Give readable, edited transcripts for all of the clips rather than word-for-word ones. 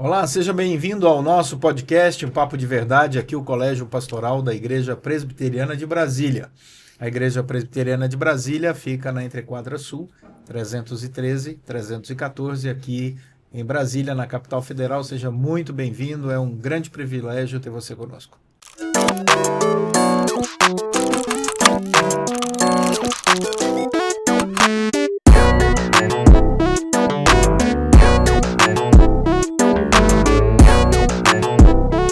Olá, seja bem-vindo ao nosso podcast, um Papo de Verdade, aqui o Colégio Pastoral da Igreja Presbiteriana de Brasília. A Igreja Presbiteriana de Brasília fica na Entrequadra Sul, 313-314, aqui em Brasília, na capital federal. Seja muito bem-vindo, é um grande privilégio ter você conosco.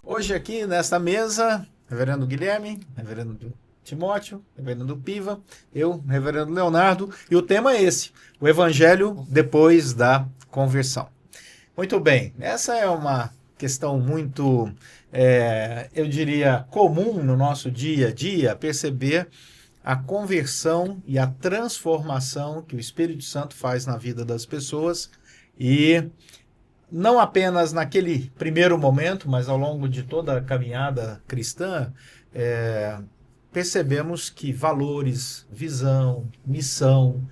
Hoje aqui nesta mesa, Reverendo Guilherme, Reverendo Timóteo, Reverendo Piva, eu, Reverendo Leonardo, e o tema é esse, o Evangelho depois da conversão. Muito bem, essa é uma questão muito, eu diria, comum no nosso dia a dia, perceber a conversão e a transformação que o Espírito Santo faz na vida das pessoas e não apenas naquele primeiro momento, mas ao longo de toda a caminhada cristã, percebemos que valores, visão, missão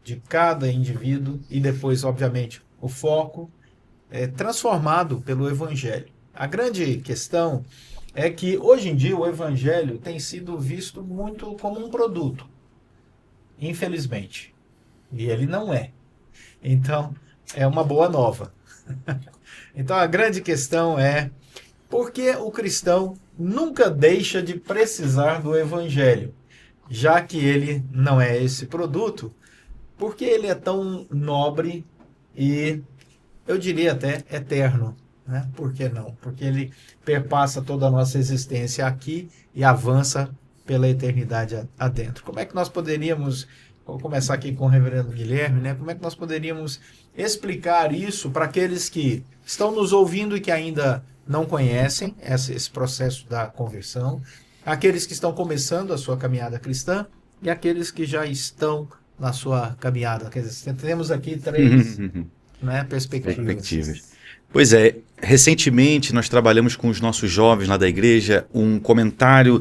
de cada indivíduo e depois, obviamente, o foco é transformado pelo Evangelho. A grande questão é que hoje em dia o Evangelho tem sido visto muito como um produto, infelizmente, e ele não é. Então, é uma boa nova. Então a grande questão é por que o cristão nunca deixa de precisar do Evangelho, já que ele não é esse produto, por que ele é tão nobre e, eu diria até, eterno, né? Por que não? Porque ele perpassa toda a nossa existência aqui e avança pela eternidade adentro. Como é que nós poderíamos, vou começar aqui com o Reverendo Guilherme, né? Como é que nós poderíamos explicar isso para aqueles que estão nos ouvindo e que ainda não conhecem esse processo da conversão, aqueles que estão começando a sua caminhada cristã e aqueles que já estão na sua caminhada. Quer dizer, temos aqui três perspectivas. Pois é, recentemente nós trabalhamos com os nossos jovens lá da igreja um comentário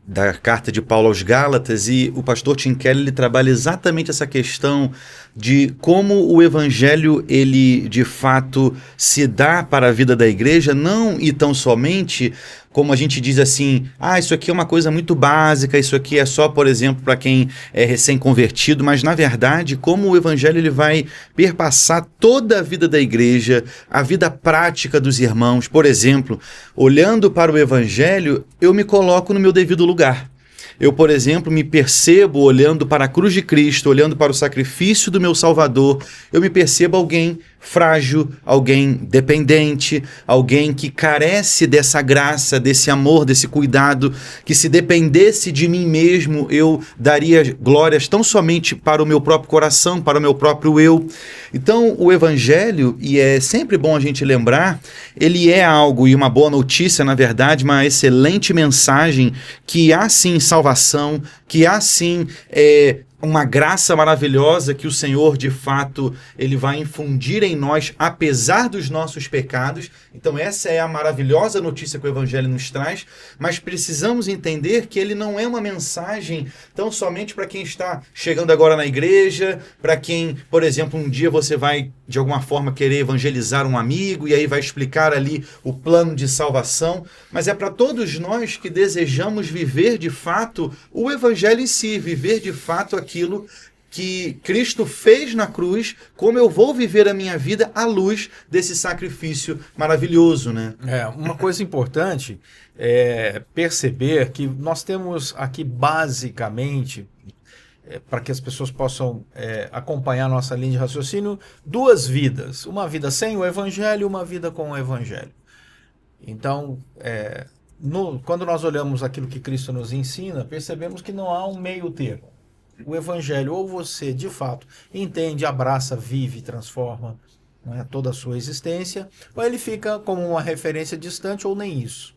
da carta de Paulo aos Gálatas, e o pastor Tim Keller ele trabalha exatamente essa questão de como o evangelho ele de fato se dá para a vida da igreja, não e tão somente como a gente diz assim, isso aqui é uma coisa muito básica, isso aqui é só, por exemplo, para quem é recém-convertido, mas na verdade, como o evangelho ele vai perpassar toda a vida da igreja, a vida prática dos irmãos. Por exemplo, olhando para o evangelho, eu me coloco no meu devido lugar. Eu, por exemplo, me percebo olhando para a cruz de Cristo, olhando para o sacrifício do meu Salvador, eu me percebo alguém frágil, alguém dependente, alguém que carece dessa graça, desse amor, desse cuidado, que se dependesse de mim mesmo, eu daria glórias tão somente para o meu próprio coração, para o meu próprio eu. Então, o Evangelho, e é sempre bom a gente lembrar, ele é algo, e uma boa notícia, na verdade, uma excelente mensagem, que há sim salvação, que há sim uma graça maravilhosa que o Senhor, de fato, ele vai infundir em nós, apesar dos nossos pecados. Então essa é a maravilhosa notícia que o Evangelho nos traz, mas precisamos entender que ele não é uma mensagem tão somente para quem está chegando agora na igreja, para quem, por exemplo, um dia você vai, de alguma forma, querer evangelizar um amigo e aí vai explicar ali o plano de salvação, mas é para todos nós que desejamos viver, de fato, o Evangelho em si, viver, de fato, aquilo que Cristo fez na cruz, como eu vou viver a minha vida à luz desse sacrifício maravilhoso, né? Uma coisa importante é perceber que nós temos aqui basicamente, para que as pessoas possam acompanhar nossa linha de raciocínio, duas vidas. Uma vida sem o Evangelho e uma vida com o Evangelho. Então, quando nós olhamos aquilo que Cristo nos ensina, percebemos que não há um meio termo. O Evangelho, ou você de fato entende, abraça, vive, transforma, né, toda a sua existência, ou ele fica como uma referência distante, ou nem isso.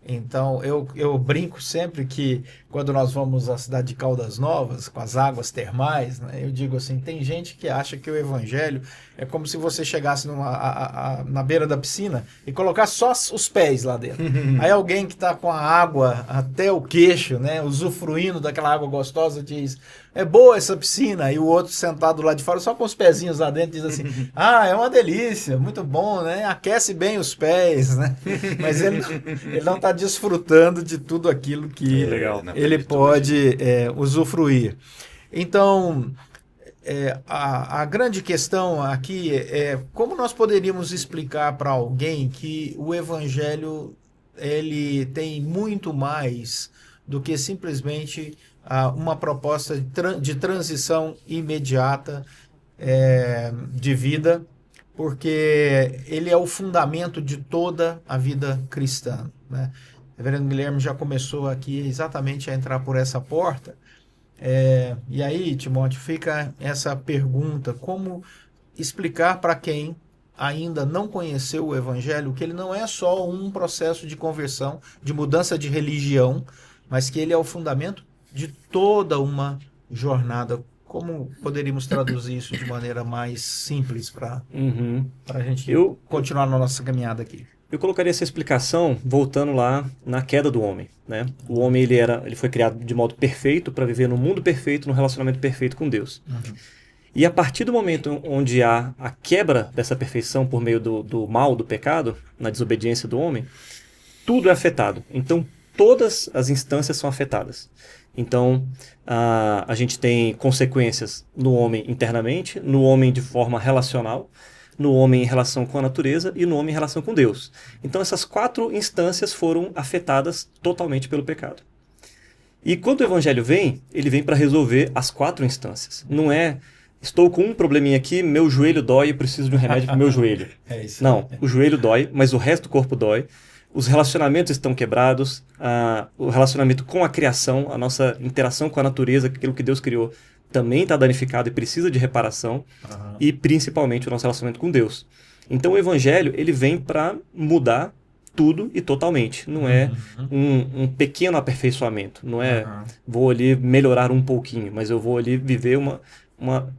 Então, eu brinco sempre que quando nós vamos à cidade de Caldas Novas, com as águas termais, né, eu digo assim, tem gente que acha que o Evangelho é como se você chegasse na beira da piscina e colocasse só os pés lá dentro. Aí alguém que está com a água até o queixo, né, usufruindo daquela água gostosa, diz, é boa essa piscina. E o outro sentado lá de fora, só com os pezinhos lá dentro, diz assim, é uma delícia, muito bom, né? Aquece bem os pés, né? Mas ele não está desfrutando de tudo aquilo que Legal. ele pode usufruir. Então, a grande questão aqui é como nós poderíamos explicar para alguém que o Evangelho ele tem muito mais do que simplesmente uma proposta de transição imediata de vida, porque ele é o fundamento de toda a vida cristã, né? O reverendo Guilherme já começou aqui exatamente a entrar por essa porta. E aí, Timóteo, fica essa pergunta: como explicar para quem ainda não conheceu o Evangelho que ele não é só um processo de conversão, de mudança de religião, mas que ele é o fundamento de toda uma jornada? Como poderíamos traduzir isso de maneira mais simples para a gente continuar na nossa caminhada aqui? Eu colocaria essa explicação voltando lá na queda do homem, né? O homem ele foi criado de modo perfeito para viver no mundo perfeito, no relacionamento perfeito com Deus. E a partir do momento onde há a quebra dessa perfeição por meio do mal, do pecado, na desobediência do homem, tudo é afetado. Então todas as instâncias são afetadas. Então a gente tem consequências no homem internamente, no homem de forma relacional, no homem em relação com a natureza e no homem em relação com Deus. Então essas 4 instâncias foram afetadas totalmente pelo pecado. E quando o Evangelho vem, ele vem para resolver as 4 instâncias. Não é, estou com um probleminha aqui, meu joelho dói, eu preciso de um remédio para o meu joelho. Não, o joelho dói, mas o resto do corpo dói. Os relacionamentos estão quebrados, o relacionamento com a criação, a nossa interação com a natureza, aquilo que Deus criou, também está danificado e precisa de reparação, e principalmente o nosso relacionamento com Deus. Então o Evangelho ele vem para mudar tudo e totalmente. Não é um pequeno aperfeiçoamento, não é vou ali melhorar um pouquinho, mas eu vou ali viver uma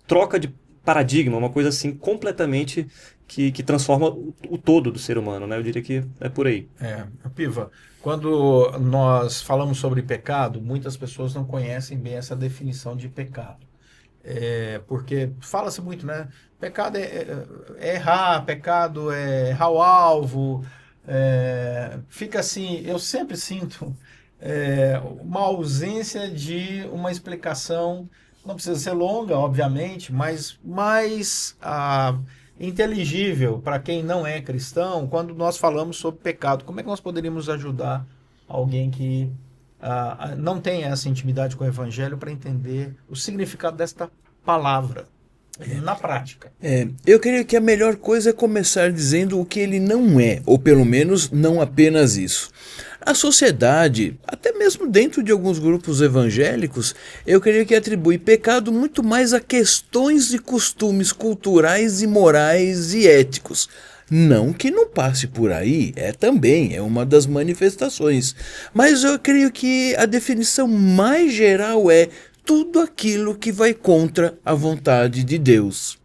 troca de paradigma, uma coisa assim completamente que transforma o todo do ser humano, né? Eu diria que é por aí. Piva, quando nós falamos sobre pecado, muitas pessoas não conhecem bem essa definição de pecado. Porque fala-se muito, né? Pecado é errar, pecado é errar o alvo. Fica assim, eu sempre sinto uma ausência de uma explicação, não precisa ser longa, obviamente, mas mais inteligível para quem não é cristão quando nós falamos sobre pecado. Como é que nós poderíamos ajudar alguém que não tem essa intimidade com o Evangelho para entender o significado desta palavra na prática? Eu creio que a melhor coisa é começar dizendo o que ele não é, ou pelo menos não apenas isso. A sociedade, até mesmo dentro de alguns grupos evangélicos, eu creio que atribui pecado muito mais a questões de costumes culturais e morais e éticos. Não que não passe por aí, também é uma das manifestações. Mas eu creio que a definição mais geral é tudo aquilo que vai contra a vontade de Deus.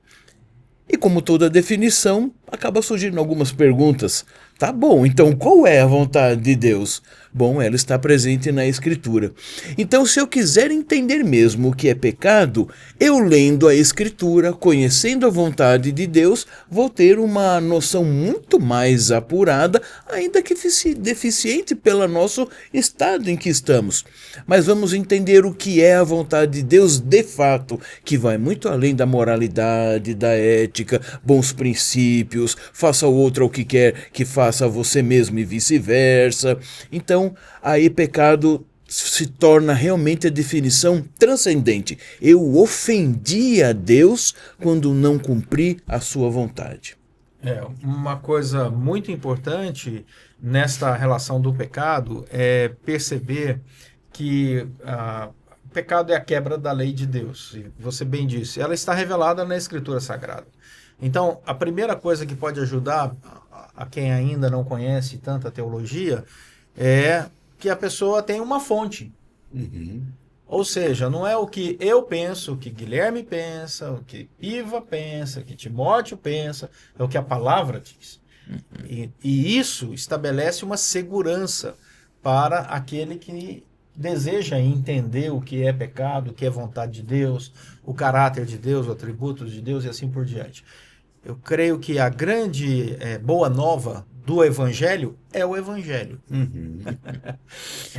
E como toda definição, acaba surgindo algumas perguntas. Tá bom, então qual é a vontade de Deus? Bom, ela está presente na Escritura. Então, se eu quiser entender mesmo o que é pecado, eu lendo a Escritura, conhecendo a vontade de Deus, vou ter uma noção muito mais apurada, ainda que deficiente pelo nosso estado em que estamos. Mas vamos entender o que é a vontade de Deus de fato, que vai muito além da moralidade, da ética, bons princípios, faça ao outro o que quer que faça a você mesmo e vice-versa. Então, aí pecado se torna realmente a definição transcendente. Eu ofendi a Deus quando não cumpri a sua vontade. Uma coisa muito importante nesta relação do pecado é perceber que o pecado é a quebra da lei de Deus. E você bem disse, ela está revelada na Escritura Sagrada. Então, a primeira coisa que pode ajudar a quem ainda não conhece tanta teologia é que a pessoa tem uma fonte. Ou seja, não é o que eu penso, o que Guilherme pensa, o que Piva pensa, o que Timóteo pensa, é o que a palavra diz. E isso estabelece uma segurança para aquele que deseja entender o que é pecado, o que é vontade de Deus, o caráter de Deus, os atributos de Deus e assim por diante. Eu creio que a grande boa nova do Evangelho é o Evangelho. Uhum.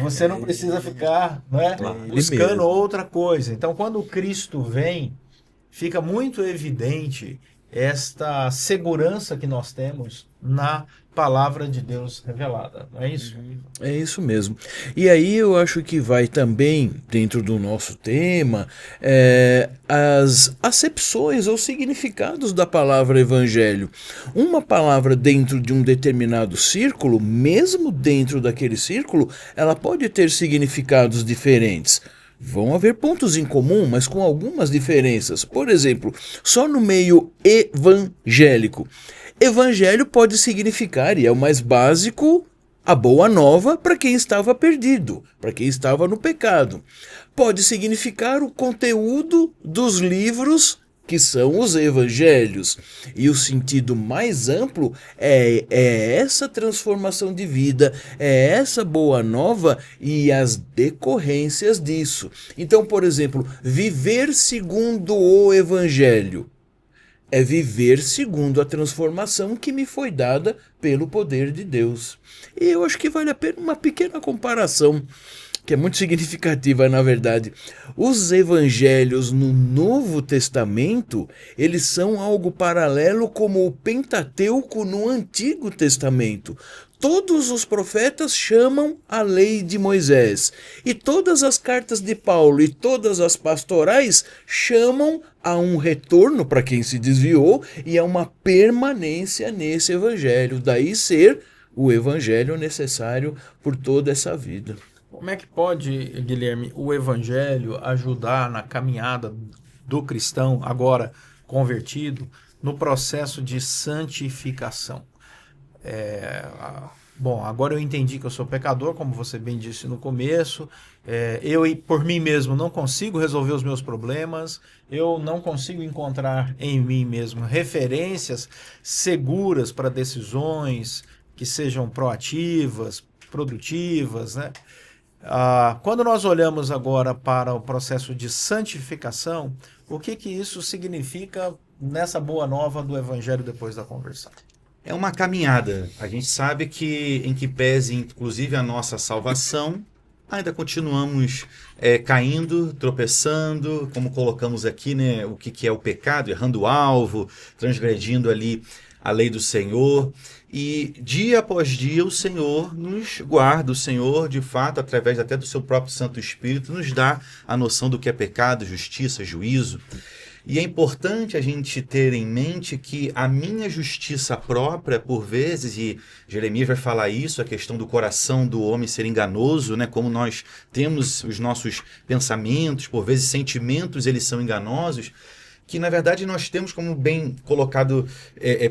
Você não precisa ficar, não é, Ele buscando mesmo. outra coisa. Então, quando Cristo vem, fica muito evidente esta segurança que nós temos na palavra de Deus revelada. Não é isso? É isso mesmo. E aí eu acho que vai também, dentro do nosso tema, as acepções ou significados da palavra evangelho. Uma palavra dentro de um determinado círculo, mesmo dentro daquele círculo, ela pode ter significados diferentes. Vão haver pontos em comum, mas com algumas diferenças. Por exemplo, só no meio evangélico. Evangelho pode significar, e é o mais básico, a boa nova para quem estava perdido, para quem estava no pecado. Pode significar o conteúdo dos livros que são os evangelhos. E o sentido mais amplo é essa transformação de vida, é essa boa nova e as decorrências disso. Então, por exemplo, viver segundo o evangelho é viver segundo a transformação que me foi dada pelo poder de Deus. E eu acho que vale a pena uma pequena comparação, que é muito significativa, na verdade. Os evangelhos no Novo Testamento, eles são algo paralelo como o Pentateuco no Antigo Testamento. Todos os profetas chamam a lei de Moisés. E todas as cartas de Paulo e todas as pastorais chamam a um retorno para quem se desviou e a uma permanência nesse evangelho. Daí ser o evangelho necessário por toda essa vida. Como é que pode, Guilherme, o Evangelho ajudar na caminhada do cristão, agora convertido, no processo de santificação? Bom, agora eu entendi que eu sou pecador, como você bem disse no começo. Eu, por mim mesmo, não consigo resolver os meus problemas. Eu não consigo encontrar em mim mesmo referências seguras para decisões que sejam proativas, produtivas, né? Quando nós olhamos agora para o processo de santificação, o que isso significa nessa boa nova do Evangelho depois da conversão? É uma caminhada. A gente sabe que, em que pese inclusive a nossa salvação, ainda continuamos caindo, tropeçando, como colocamos aqui, né, o que é o pecado, errando o alvo, transgredindo ali a lei do Senhor. E dia após dia o Senhor nos guarda, o Senhor, de fato, através até do seu próprio Santo Espírito, nos dá a noção do que é pecado, justiça, juízo. E é importante a gente ter em mente que a minha justiça própria, por vezes, e Jeremias vai falar isso, a questão do coração do homem ser enganoso, né? Como nós temos os nossos pensamentos, por vezes sentimentos, eles são enganosos, que na verdade nós temos, como bem colocado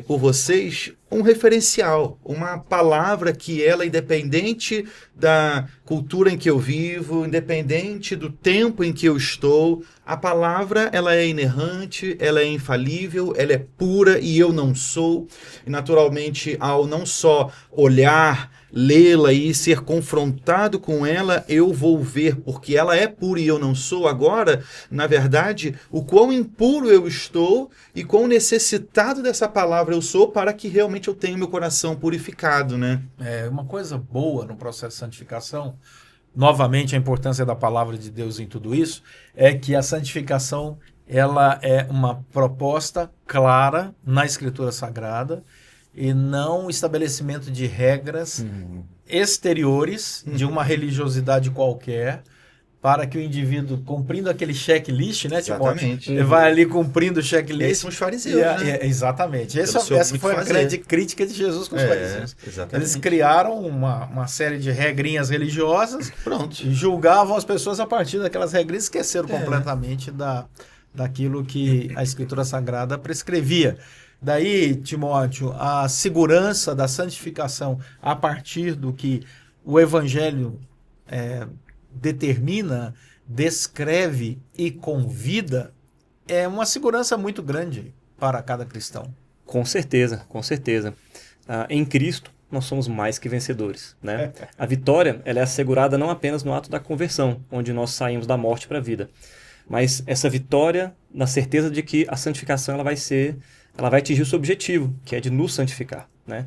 por vocês, um referencial, uma palavra que ela, independente da cultura em que eu vivo, independente do tempo em que eu estou, a palavra ela é inerrante, ela é infalível, ela é pura e eu não sou. E naturalmente, ao não só olhar, lê-la e ser confrontado com ela, eu vou ver, porque ela é pura e eu não sou. Agora, na verdade, o quão impuro eu estou e quão necessitado dessa palavra eu sou para que realmente eu tenha meu coração purificado, né? Uma coisa boa no processo de santificação, novamente a importância da palavra de Deus em tudo isso, é que a santificação ela é uma proposta clara na Escritura Sagrada, e não o estabelecimento de regras exteriores de uma religiosidade qualquer, para que o indivíduo, cumprindo aquele checklist, né, Exatamente. Ele vai ali cumprindo o E checklist. esses são os fariseus, né? Exatamente. Pelo seu Essa muito foi a fazer. grande crítica de Jesus com os fariseus. Exatamente. Eles criaram uma série de regrinhas religiosas Pronto. e julgavam as pessoas a partir daquelas regrinhas, esqueceram completamente daquilo que a Escritura Sagrada prescrevia. Daí, Timóteo, a segurança da santificação a partir do que o Evangelho determina, descreve e convida, é uma segurança muito grande para cada cristão. Com certeza, com certeza. Em Cristo, nós somos mais que vencedores, né? A vitória, ela é assegurada não apenas no ato da conversão, onde nós saímos da morte para a vida, mas essa vitória na certeza de que a santificação ela vai atingir o seu objetivo, que é de nos santificar, né?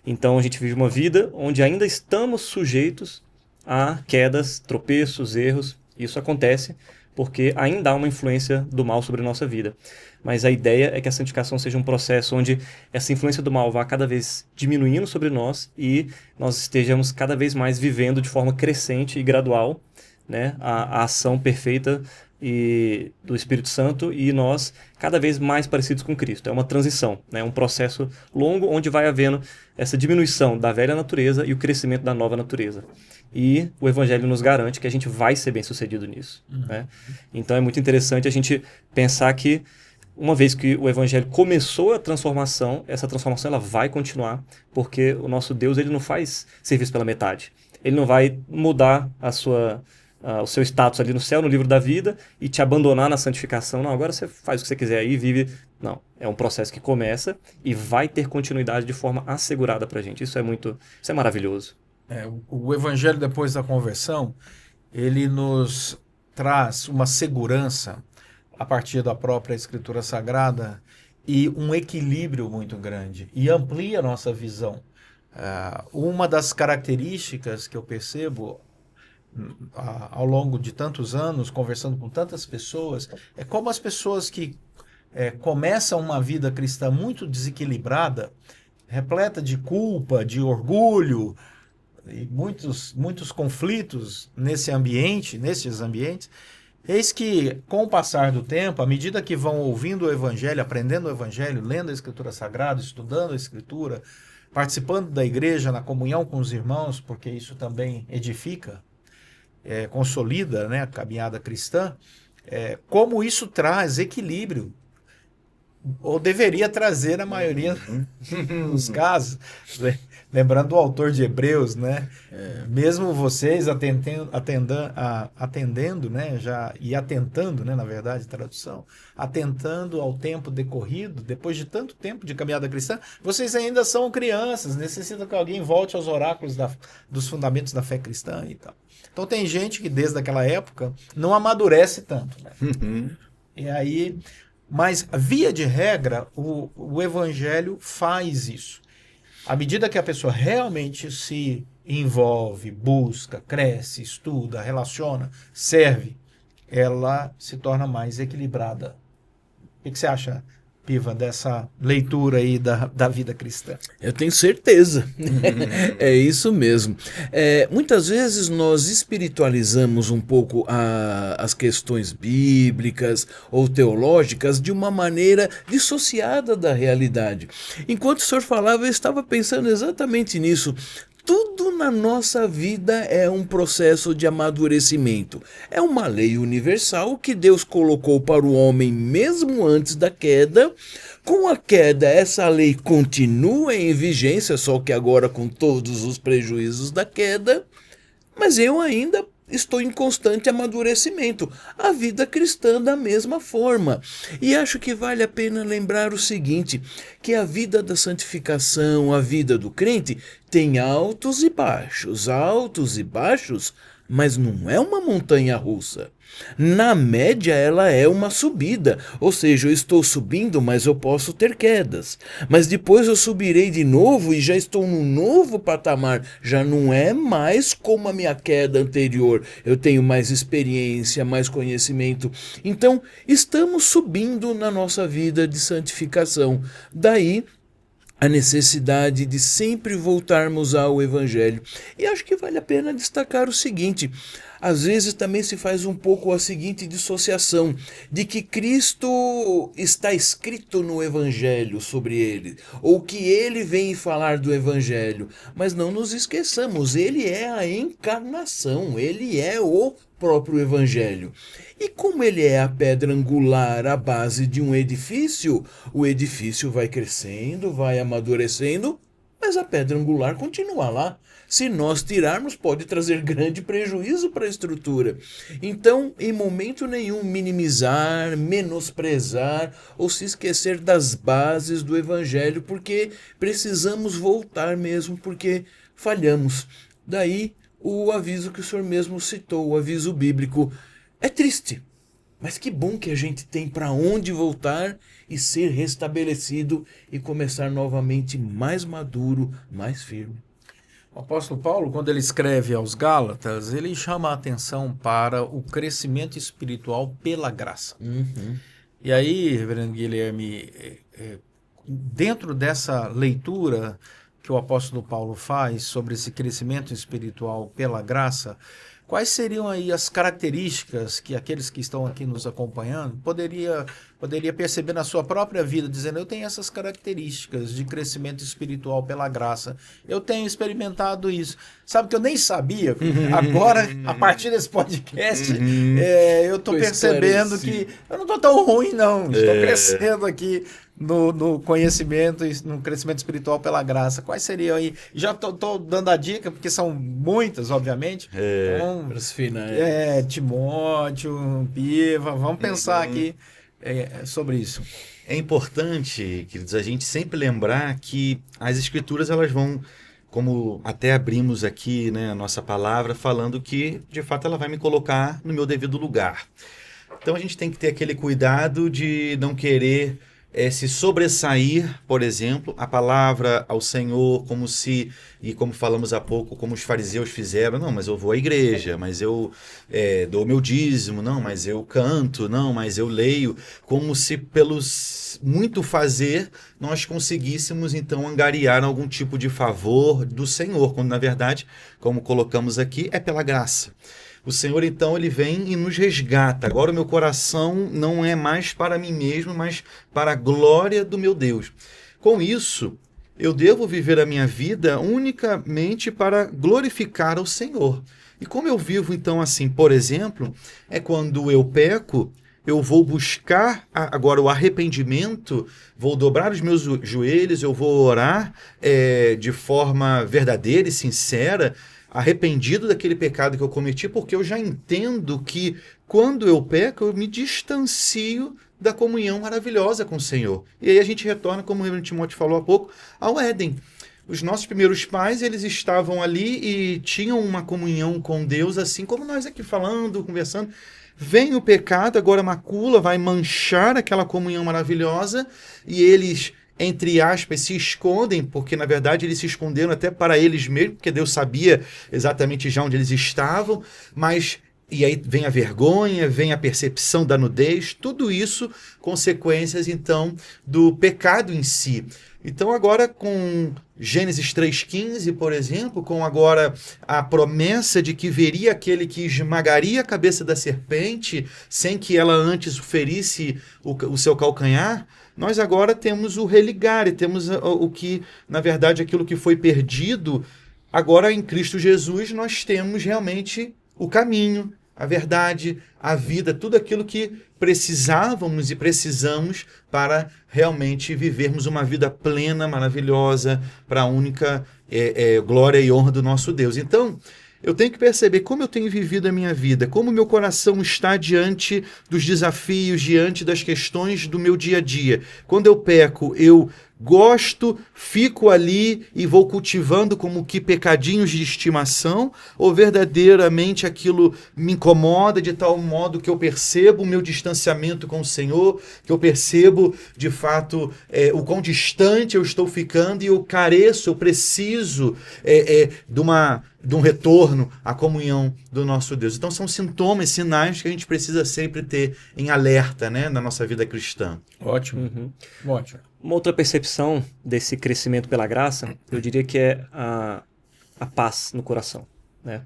Então a gente vive uma vida onde ainda estamos sujeitos a quedas, tropeços, erros. Isso acontece porque ainda há uma influência do mal sobre a nossa vida. Mas a ideia é que a santificação seja um processo onde essa influência do mal vá cada vez diminuindo sobre nós e nós estejamos cada vez mais vivendo de forma crescente e gradual, né, a ação perfeita do Espírito Santo e nós cada vez mais parecidos com Cristo. É uma transição, né? Um processo longo onde vai havendo essa diminuição da velha natureza e o crescimento da nova natureza. E o Evangelho nos garante que a gente vai ser bem-sucedido nisso, né? Então é muito interessante a gente pensar que uma vez que o Evangelho começou a transformação, essa transformação ela vai continuar, porque o nosso Deus ele não faz serviço pela metade. Ele não vai mudar o seu status ali no céu, no livro da vida, e te abandonar na santificação. Não, agora você faz o que você quiser aí, vive. Não, é um processo que começa e vai ter continuidade de forma assegurada pra gente. Isso é maravilhoso. O Evangelho depois da conversão, ele nos traz uma segurança a partir da própria Escritura Sagrada e um equilíbrio muito grande e amplia a nossa visão. Uma das características que eu percebo ao longo de tantos anos, conversando com tantas pessoas, é como as pessoas que começam uma vida cristã muito desequilibrada, repleta de culpa, de orgulho, e muitos conflitos nesses ambientes, eis que, com o passar do tempo, à medida que vão ouvindo o Evangelho, aprendendo o Evangelho, lendo a Escritura Sagrada, estudando a Escritura, participando da igreja, na comunhão com os irmãos, porque isso também edifica, consolida, né, a caminhada cristã, como isso traz equilíbrio, ou deveria trazer na maioria dos casos. Lembrando o autor de Hebreus, né? Mesmo vocês atendendo, né, e atentando, né, na verdade, tradução, atentando ao tempo decorrido, depois de tanto tempo de caminhada cristã, vocês ainda são crianças, necessitam que alguém volte aos oráculos dos fundamentos da fé cristã e tal. Então tem gente que desde aquela época não amadurece tanto, né? E aí, mas via de regra, o Evangelho faz isso. À medida que a pessoa realmente se envolve, busca, cresce, estuda, relaciona, serve, ela se torna mais equilibrada. O que você acha, Piva, dessa leitura aí da vida cristã? Eu tenho certeza. É isso mesmo. Muitas vezes nós espiritualizamos um pouco as questões bíblicas ou teológicas de uma maneira dissociada da realidade. Enquanto o senhor falava, eu estava pensando exatamente nisso. Tudo na nossa vida é um processo de amadurecimento. É uma lei universal que Deus colocou para o homem mesmo antes da queda. Com a queda, essa lei continua em vigência, só que agora com todos os prejuízos da queda. Mas eu ainda estou em constante amadurecimento. A vida cristã da mesma forma. E acho que vale a pena lembrar o seguinte, que a vida da santificação, a vida do crente, tem altos e baixos, mas não é uma montanha russa. Na média, ela é uma subida, ou seja, eu estou subindo, mas eu posso ter quedas. Mas depois eu subirei de novo e já estou num novo patamar. Já não é mais como a minha queda anterior. Eu tenho mais experiência, mais conhecimento. Então, estamos subindo na nossa vida de santificação. Daí a necessidade de sempre voltarmos ao Evangelho. E acho que vale a pena destacar o seguinte: às vezes também se faz um pouco a seguinte dissociação, de que Cristo está escrito no Evangelho sobre ele, ou que ele vem falar do Evangelho. Mas não nos esqueçamos, ele é a encarnação, ele é o próprio Evangelho. E como ele é a pedra angular, a base de um edifício, o edifício vai crescendo, vai amadurecendo, mas a pedra angular continua lá. Se nós tirarmos, pode trazer grande prejuízo para a estrutura. Então, em momento nenhum, minimizar, menosprezar ou se esquecer das bases do Evangelho, porque precisamos voltar mesmo, porque falhamos. Daí o aviso que o senhor mesmo citou, o aviso bíblico. É triste, mas que bom que a gente tem para onde voltar e ser restabelecido e começar novamente mais maduro, mais firme. O apóstolo Paulo, quando ele escreve aos Gálatas, ele chama a atenção para o crescimento espiritual pela graça. E aí, reverendo Guilherme, dentro dessa leitura que o apóstolo Paulo faz sobre esse crescimento espiritual pela graça, quais seriam aí as características que aqueles que estão aqui nos acompanhando poderia perceber na sua própria vida, dizendo, eu tenho essas características de crescimento espiritual pela graça, eu tenho experimentado isso. Sabe que eu nem sabia, agora, a partir desse podcast, eu estou percebendo que eu não estou tão ruim não, estou crescendo aqui no conhecimento e no crescimento espiritual pela graça. Quais seriam aí? Já estou dando a dica, porque são muitas, obviamente. Então, Para os finais. Timóteo, Piva, vamos pensar aqui sobre isso. É importante, queridos, a gente sempre lembrar que as escrituras elas vão, como até abrimos aqui, né, a nossa palavra, falando que, de fato, ela vai me colocar no meu devido lugar. Então a gente tem que ter aquele cuidado de não querer se sobressair, por exemplo, a palavra ao Senhor, como se, e como falamos há pouco, como os fariseus fizeram, não, mas eu vou à igreja, mas eu dou meu dízimo, não, mas eu canto, não, mas eu leio, como se pelos muito fazer nós conseguíssemos então angariar algum tipo de favor do Senhor, quando na verdade, como colocamos aqui, é pela graça. O Senhor, então, ele vem e nos resgata. Agora o meu coração não é mais para mim mesmo, mas para a glória do meu Deus. Com isso, eu devo viver a minha vida unicamente para glorificar ao Senhor. E como eu vivo, então, assim, por exemplo, é quando eu peco, eu vou buscar agora o arrependimento, vou dobrar os meus joelhos, eu vou orar de forma verdadeira e sincera, arrependido daquele pecado que eu cometi, porque eu já entendo que quando eu peco, eu me distancio da comunhão maravilhosa com o Senhor. E aí a gente retorna, como o reverendo Timóteo falou há pouco, ao Éden. Os nossos primeiros pais, eles estavam ali e tinham uma comunhão com Deus, assim como nós aqui falando, conversando. Vem o pecado, agora macula, vai manchar aquela comunhão maravilhosa e eles, entre aspas, se escondem, porque na verdade eles se esconderam até para eles mesmos, porque Deus sabia exatamente já onde eles estavam, mas e aí vem a vergonha, vem a percepção da nudez, tudo isso consequências então do pecado em si. Então agora com Gênesis 3,15, por exemplo, com agora a promessa de que veria aquele que esmagaria a cabeça da serpente sem que ela antes ferisse o seu calcanhar, nós agora temos o religar, e temos o que, na verdade, aquilo que foi perdido, agora em Cristo Jesus nós temos realmente o caminho, a verdade, a vida, tudo aquilo que precisávamos e precisamos para realmente vivermos uma vida plena, maravilhosa, para a única glória e honra do nosso Deus. Então, eu tenho que perceber como eu tenho vivido a minha vida, como meu coração está diante dos desafios, diante das questões do meu dia a dia. Quando eu peco, eu gosto, fico ali e vou cultivando como que pecadinhos de estimação, ou verdadeiramente aquilo me incomoda de tal modo que eu percebo o meu distanciamento com o Senhor, que eu percebo de fato o quão distante eu estou ficando e eu careço, eu preciso de um retorno à comunhão do nosso Deus. Então são sintomas, sinais que a gente precisa sempre ter em alerta, né, na nossa vida cristã. Ótimo. Ótimo. Uma outra percepção desse crescimento pela graça, eu diria que é a paz no coração, né?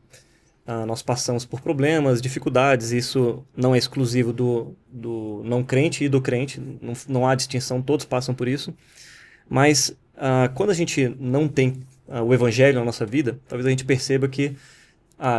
Nós passamos por problemas, dificuldades, isso não é exclusivo do não crente e do crente, não há distinção, todos passam por isso, mas quando a gente não tem o evangelho na nossa vida, talvez a gente perceba que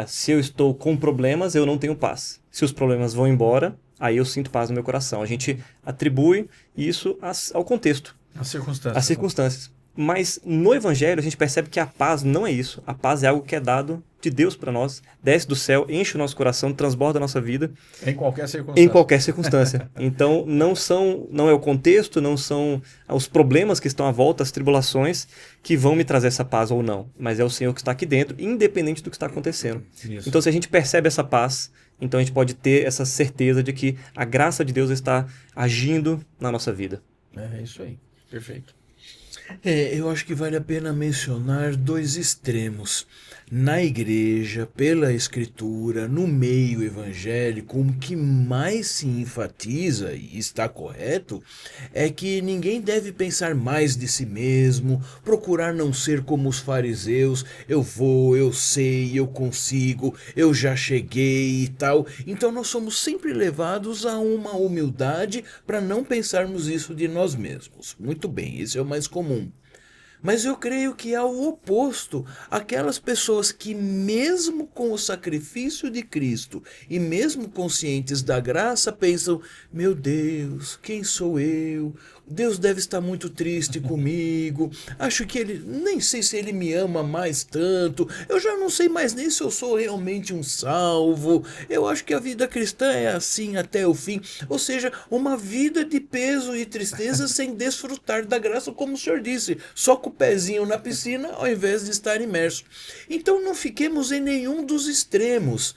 se eu estou com problemas, eu não tenho paz. Se os problemas vão embora, aí eu sinto paz no meu coração. A gente atribui isso ao contexto. As circunstâncias. As circunstâncias. Mas no Evangelho a gente percebe que a paz não é isso. A paz é algo que é dado de Deus para nós, desce do céu, enche o nosso coração, transborda a nossa vida. Em qualquer circunstância. Em qualquer circunstância. Então, não é o contexto, não são os problemas que estão à volta, as tribulações, que vão me trazer essa paz ou não. Mas é o Senhor que está aqui dentro, independente do que está acontecendo. Isso. Então, se a gente percebe essa paz, então a gente pode ter essa certeza de que a graça de Deus está agindo na nossa vida. É isso aí. Perfeito. Eu acho que vale a pena mencionar dois extremos. Na igreja, pela escritura, no meio evangélico, o que mais se enfatiza, e está correto, é que ninguém deve pensar mais de si mesmo, procurar não ser como os fariseus, eu vou, eu sei, eu consigo, eu já cheguei e tal. Então nós somos sempre levados a uma humildade para não pensarmos isso de nós mesmos. Muito bem, esse é o mais comum. Mas eu creio que há o oposto, aquelas pessoas que mesmo com o sacrifício de Cristo e mesmo conscientes da graça pensam, meu Deus, quem sou eu? Deus deve estar muito triste comigo, acho que ele, nem sei se ele me ama mais tanto, eu já não sei mais nem se eu sou realmente um salvo, eu acho que a vida cristã é assim até o fim, ou seja, uma vida de peso e tristeza sem desfrutar da graça, como o senhor disse, só com o pezinho na piscina ao invés de estar imerso. Então não fiquemos em nenhum dos extremos.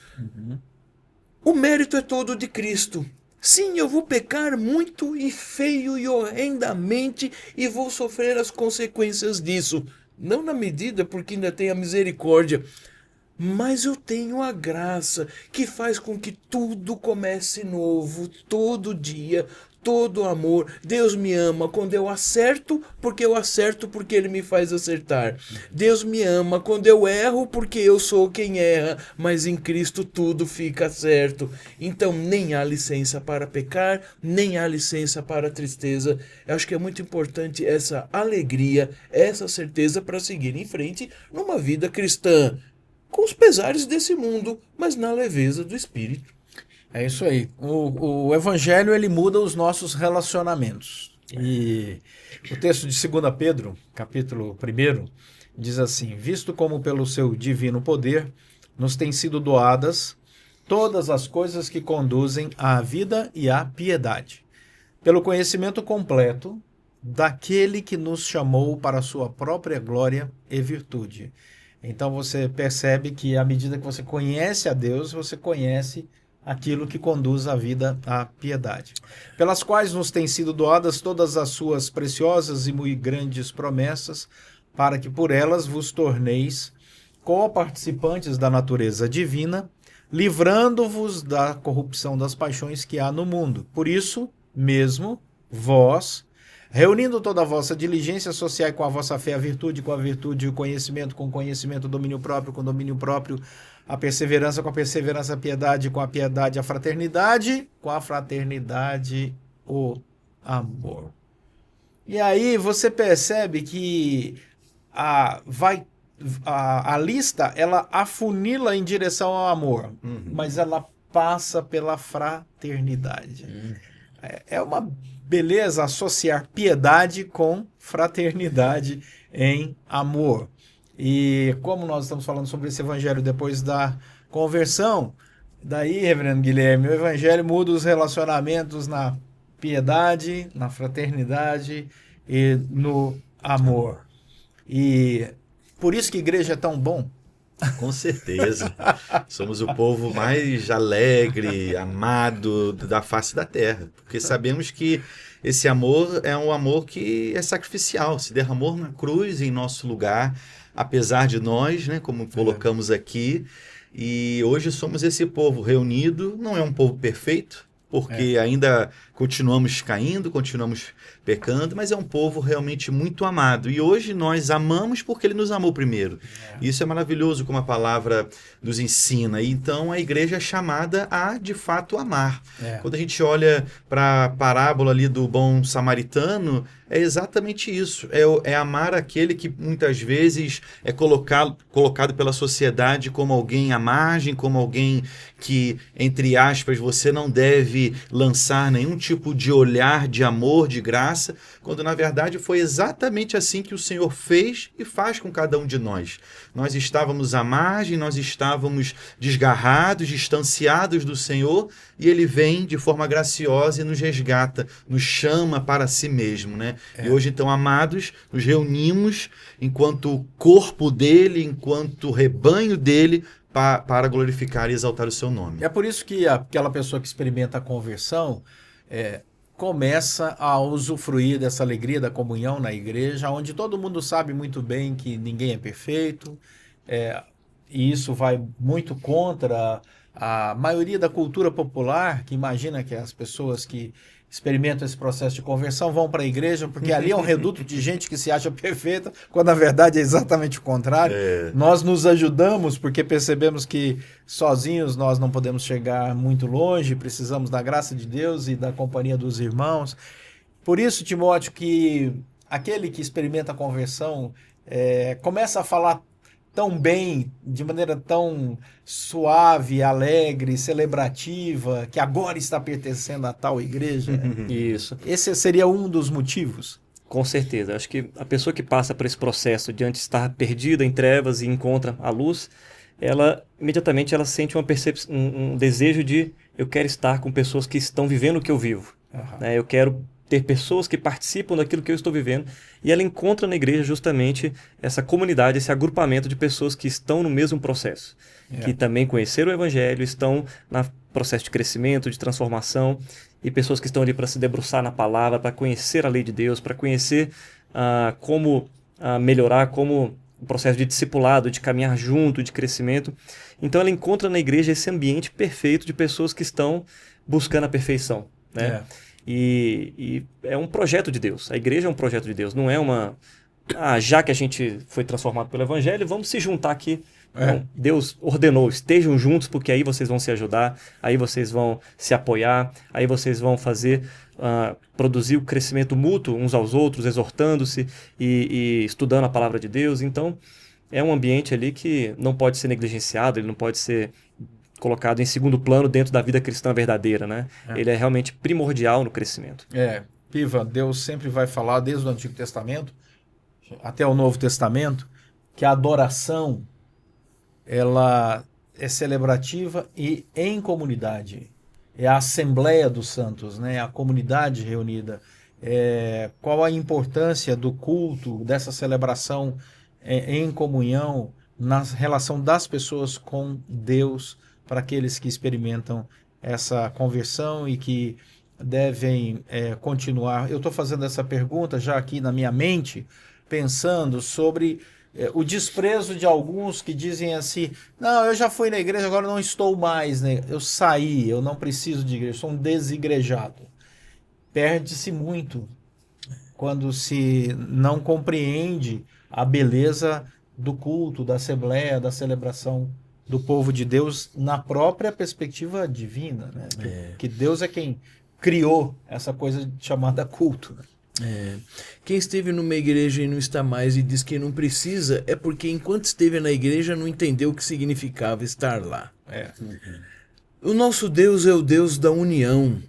O mérito é todo de Cristo. Sim, eu vou pecar muito e feio e horrendamente e vou sofrer as consequências disso. Não na medida porque ainda tenho a misericórdia, mas eu tenho a graça que faz com que tudo comece novo, todo dia, todo amor. Deus me ama quando eu acerto porque Ele me faz acertar. Deus me ama quando eu erro porque eu sou quem erra, mas em Cristo tudo fica certo. Então nem há licença para pecar, nem há licença para tristeza. Eu acho que é muito importante essa alegria, essa certeza para seguir em frente numa vida cristã, com os pesares desse mundo, mas na leveza do Espírito. É isso aí. O Evangelho, ele muda os nossos relacionamentos. E o texto de 2 Pedro, capítulo 1, diz assim: visto como pelo seu divino poder nos têm sido doadas todas as coisas que conduzem à vida e à piedade, pelo conhecimento completo daquele que nos chamou para a sua própria glória e virtude. Então você percebe que à medida que você conhece a Deus, você conhece aquilo que conduz a vida à piedade, pelas quais nos têm sido doadas todas as suas preciosas e muito grandes promessas, para que por elas vos torneis co-participantes da natureza divina, livrando-vos da corrupção das paixões que há no mundo. Por isso mesmo, vós, reunindo toda a vossa diligência, associai com a vossa fé a virtude, com a virtude o conhecimento, com o conhecimento o domínio próprio, com o domínio próprio a perseverança, com a perseverança a piedade, com a piedade a fraternidade, com a fraternidade o amor. E aí você percebe que a lista, ela afunila em direção ao amor, mas ela passa pela fraternidade. É uma beleza associar piedade com fraternidade em amor. E como nós estamos falando sobre esse evangelho depois da conversão, daí, reverendo Guilherme, o evangelho muda os relacionamentos na piedade, na fraternidade e no amor. E por isso que a igreja é tão bom. Com certeza. Somos o povo mais alegre, amado da face da terra. Porque sabemos que esse amor é um amor que é sacrificial. Se derramou na cruz em nosso lugar, apesar de nós, né, como colocamos aqui. E hoje somos esse povo reunido. Não é um povo perfeito, porque ainda continuamos caindo, continuamos pecando, mas é um povo realmente muito amado. E hoje nós amamos porque ele nos amou primeiro. Isso é maravilhoso como a palavra nos ensina. E então a igreja é chamada a, de fato, amar. Quando a gente olha para a parábola ali do bom samaritano, é exatamente isso. É amar aquele que muitas vezes é colocado pela sociedade como alguém à margem, como alguém que, entre aspas, você não deve lançar nenhum tipo de olhar de amor, de graça, quando na verdade foi exatamente assim que o Senhor fez e faz com cada um de nós. Nós estávamos à margem, nós estávamos desgarrados, distanciados do Senhor, e Ele vem de forma graciosa e nos resgata, nos chama para si mesmo, né? E hoje, então, amados, nos reunimos enquanto corpo dele, enquanto rebanho dele, para glorificar e exaltar o seu nome. É por isso que aquela pessoa que experimenta a conversão começa a usufruir dessa alegria da comunhão na igreja, onde todo mundo sabe muito bem que ninguém é perfeito, e isso vai muito contra a maioria da cultura popular, que imagina que as pessoas que experimentam esse processo de conversão vão para a igreja, porque ali é um reduto de gente que se acha perfeita, quando na verdade é exatamente o contrário. Nós nos ajudamos porque percebemos que sozinhos nós não podemos chegar muito longe, precisamos da graça de Deus e da companhia dos irmãos. Por isso, Timóteo, que aquele que experimenta a conversão começa a falar tão bem, de maneira tão suave, alegre, celebrativa, que agora está pertencendo a tal igreja. Isso. Esse seria um dos motivos. Com certeza. Acho que a pessoa que passa por esse processo de antes estar perdida em trevas e encontra a luz, ela imediatamente ela sente um desejo de eu quero estar com pessoas que estão vivendo o que eu vivo. Né? Eu quero ter pessoas que participam daquilo que eu estou vivendo, e ela encontra na igreja justamente essa comunidade, esse agrupamento de pessoas que estão no mesmo processo, que também conheceram o Evangelho, estão no processo de crescimento, de transformação, e pessoas que estão ali para se debruçar na palavra, para conhecer a lei de Deus, para conhecer como melhorar, como o processo de discipulado, de caminhar junto, de crescimento. Então ela encontra na igreja esse ambiente perfeito de pessoas que estão buscando a perfeição, né? E é um projeto de Deus. A igreja é um projeto de Deus. Não é já que a gente foi transformado pelo Evangelho, vamos se juntar aqui. Não, Deus ordenou, estejam juntos, porque aí vocês vão se ajudar, aí vocês vão se apoiar, aí vocês vão produzir o crescimento mútuo uns aos outros, exortando-se e estudando a palavra de Deus. Então, é um ambiente ali que não pode ser negligenciado, ele não pode ser colocado em segundo plano dentro da vida cristã verdadeira, né? Ele é realmente primordial no crescimento. Piva, Deus sempre vai falar, desde o Antigo Testamento até o Novo Testamento, que a adoração ela é celebrativa e em comunidade. É a Assembleia dos Santos, né? A comunidade reunida. Qual a importância do culto, dessa celebração em comunhão, na relação das pessoas com Deus, para aqueles que experimentam essa conversão e que devem continuar. Eu estou fazendo essa pergunta já aqui na minha mente, pensando sobre o desprezo de alguns que dizem assim, não, eu já fui na igreja, agora não estou mais, né? Eu saí, eu não preciso de igreja, sou um desigrejado. Perde-se muito quando se não compreende a beleza do culto, da assembleia, da celebração do povo de Deus na própria perspectiva divina, né? Que Deus é quem criou essa coisa chamada culto. Quem esteve numa igreja e não está mais e diz que não precisa, é porque enquanto esteve na igreja não entendeu o que significava estar lá. O nosso Deus é o Deus da união,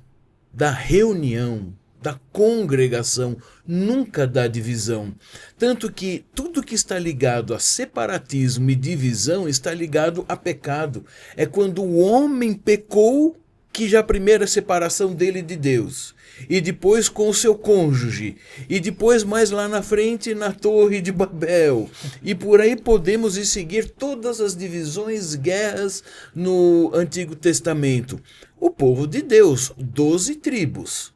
da reunião, da congregação, nunca da divisão. Tanto que tudo que está ligado a separatismo e divisão está ligado a pecado. É quando o homem pecou que já a primeira separação dele de Deus. E depois com o seu cônjuge. E depois mais lá na frente na Torre de Babel. E por aí podemos ir seguir todas as divisões, guerras no Antigo Testamento. O povo de Deus, 12 tribos.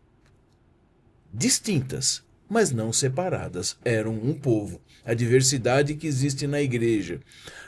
Distintas, mas não separadas, eram um povo. A diversidade que existe na igreja.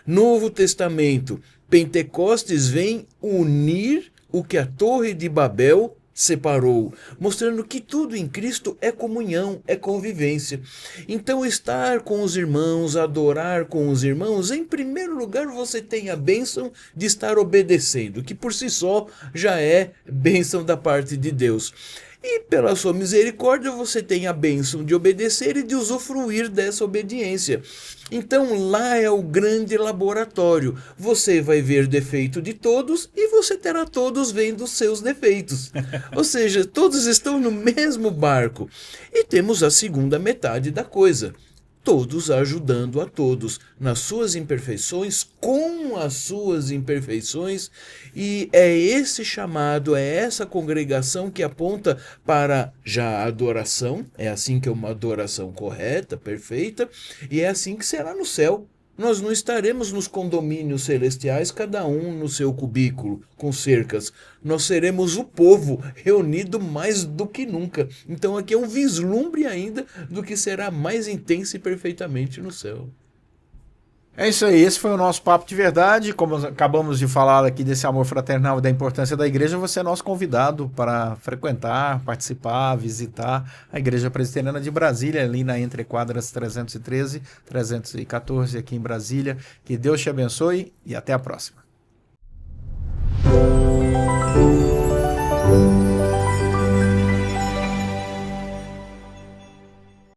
Novo Testamento, Pentecostes vem unir o que a Torre de Babel separou, mostrando que tudo em Cristo é comunhão, é convivência. Então estar com os irmãos, adorar com os irmãos, em primeiro lugar você tem a bênção de estar obedecendo, que por si só já é bênção da parte de Deus. E pela sua misericórdia você tem a bênção de obedecer e de usufruir dessa obediência. Então lá é o grande laboratório. Você vai ver defeito de todos e você terá todos vendo os seus defeitos. Ou seja, todos estão no mesmo barco. E temos a segunda metade da coisa. Todos ajudando a todos nas suas imperfeições, com as suas imperfeições, e é esse chamado, é essa congregação que aponta para já a adoração, é assim que é uma adoração correta, perfeita, e é assim que será no céu. Nós não estaremos nos condomínios celestiais, cada um no seu cubículo, com cercas. Nós seremos o povo reunido mais do que nunca. Então aqui é um vislumbre ainda do que será mais intenso e perfeitamente no céu. É isso aí, esse foi o nosso Papo de Verdade. Como acabamos de falar aqui desse amor fraternal e da importância da igreja, você é nosso convidado para frequentar, participar, visitar a Igreja Presbiteriana de Brasília, ali na Entre Quadras 313, 314 aqui em Brasília. Que Deus te abençoe e até a próxima.